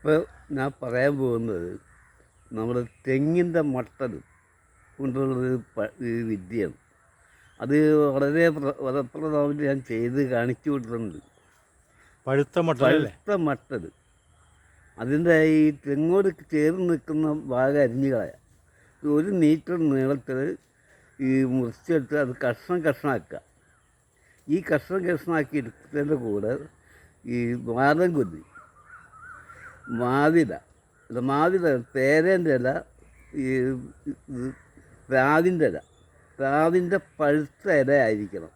ഇപ്പോൾ ഞാൻ പറയാൻ പോകുന്നത് നമ്മുടെ തെങ്ങിൻ്റെ മട്ടൽ കൊണ്ടുള്ളൊരു ഈ വിദ്യയാണ്. അത് വളരെ ഫലപ്രദമായിട്ട് ഞാൻ ചെയ്ത് കാണിച്ചു കൊടുത്തിട്ടുണ്ട്. പഴുത്ത മട്ടൽ അതിൻ്റെ ഈ തെങ്ങോട് ചേർന്ന് നിൽക്കുന്ന ഭാഗം അരിഞ്ഞു കളയാം. 1 മീറ്റർ നീളത്തിൽ ഈ മുറിച്ചെടുത്ത് അത് കഷ്ണമാക്കുക. ഈ കഷ്ണമാക്കി എടുത്തതിൻ്റെ കൂടെ ഈ വാദം കൊല്ലി, മാവില പേരേൻ്റെ ഇല, ഈ പ്രാവിൻ്റെ ഇല, പ്രാവിൻ്റെ പഴുത്ത ഇല ആയിരിക്കണം.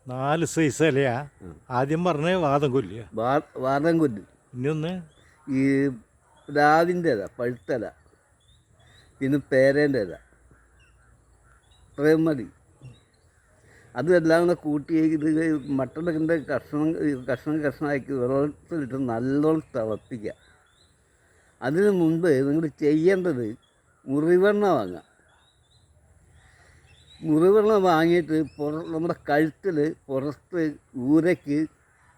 4 സൈസ് ഇലയാ. ആദ്യം പറഞ്ഞ വാദം കൊല്ലിയ വാദം കൊല്ലി, ഇനിയൊന്ന് ഈ പ്രാവിൻ്റെ ഇല പഴുത്ത ഇല, പിന്നെ പേരേൻ്റെ ഇല, ഇത്രയും മതി. അതെല്ലാം കൂടെ കൂട്ടി ഇത് മട്ടണിൻ്റെ കഷ്ണമാക്കി വെള്ളത്തിലിട്ട് നല്ലോണം തിളപ്പിക്കുക. അതിന് മുമ്പ് നിങ്ങൾ ചെയ്യേണ്ടത് മുറിവെണ്ണ വാങ്ങുക. മുറിവെണ്ണ വാങ്ങിയിട്ട് നമ്മുടെ കഴുത്തിൽ പുറത്ത് ഊരയ്ക്ക്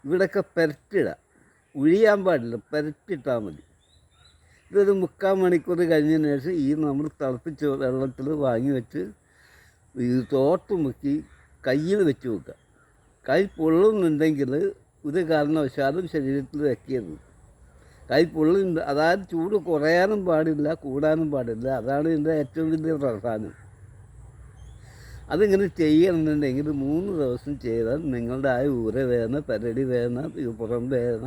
ഇവിടെയൊക്കെ പുരട്ടിടുക. ഉഴിയാൻ പാടില്ല, പുരട്ടിട്ടാൽ മതി. ഇതൊരു 3/4 മണിക്കൂർ കഴിഞ്ഞതിന് ശേഷം ഈ നമ്മൾ തിളപ്പിച്ച വെള്ളത്തിൽ വാങ്ങി വെച്ച് ഈ തോട്ട് മുക്കി കയ്യിൽ വെച്ച് വെക്കുക. കൈ പൊള്ളുന്നുണ്ടെങ്കിൽ ഒരു കാരണവശാലും ശരീരത്തിൽ വെക്കരുത്. കൈ പൊള്ളുന്നുണ്ട്, അതായത് ചൂട് കുറയാനും പാടില്ല, കൂടാനും പാടില്ല. അതാണ് ഇതിൻ്റെ ഏറ്റവും വലിയ പ്രധാനം. അതിങ്ങനെ ചെയ്യണമെന്നുണ്ടെങ്കിൽ 3 ദിവസം ചെയ്താൽ നിങ്ങളുടെ ആ ഊരവേദന, പരടി വേദന, പുറം വേദന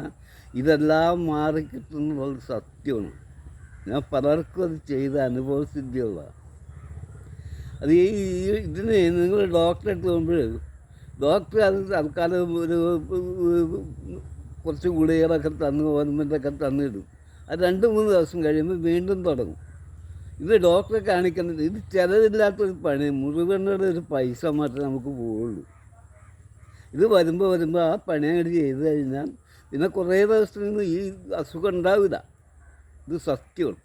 ഇതെല്ലാം മാറിക്കിട്ടുന്നുള്ള സത്യമാണ്. ഞാൻ പലർക്കും അത് ചെയ്ത അനുഭവസിദ്ധിയുള്ളതാണ്. അത് ഇതിന് നിങ്ങൾ ഡോക്ടറെ അടുത്ത് പോകുമ്പോൾ ഡോക്ടർ അത് തൽക്കാലം കുറച്ച് ഗുളികകളൊക്കെ ഓർമെൻ്റൊക്കെ തന്നിടും. അത് 2-3 ദിവസം കഴിയുമ്പോൾ വീണ്ടും തുടങ്ങും. ഇത് ഡോക്ടറെ കാണിക്കുന്നത് ഇത് ചിലവില്ലാത്തൊരു പണി. മുറിവെണ്ണയുടെ ഒരു പൈസ മാത്രമേ നമുക്ക് പോവുള്ളൂ. ഇത് വരുമ്പോൾ ആ പണി അങ്ങോട്ട് ചെയ്ത് കഴിഞ്ഞാൽ പിന്നെ കുറേ ദിവസത്തിൽ നിന്ന് ഈ അസുഖം ഉണ്ടാവില്ല. ഇത് സത്യമാണ്.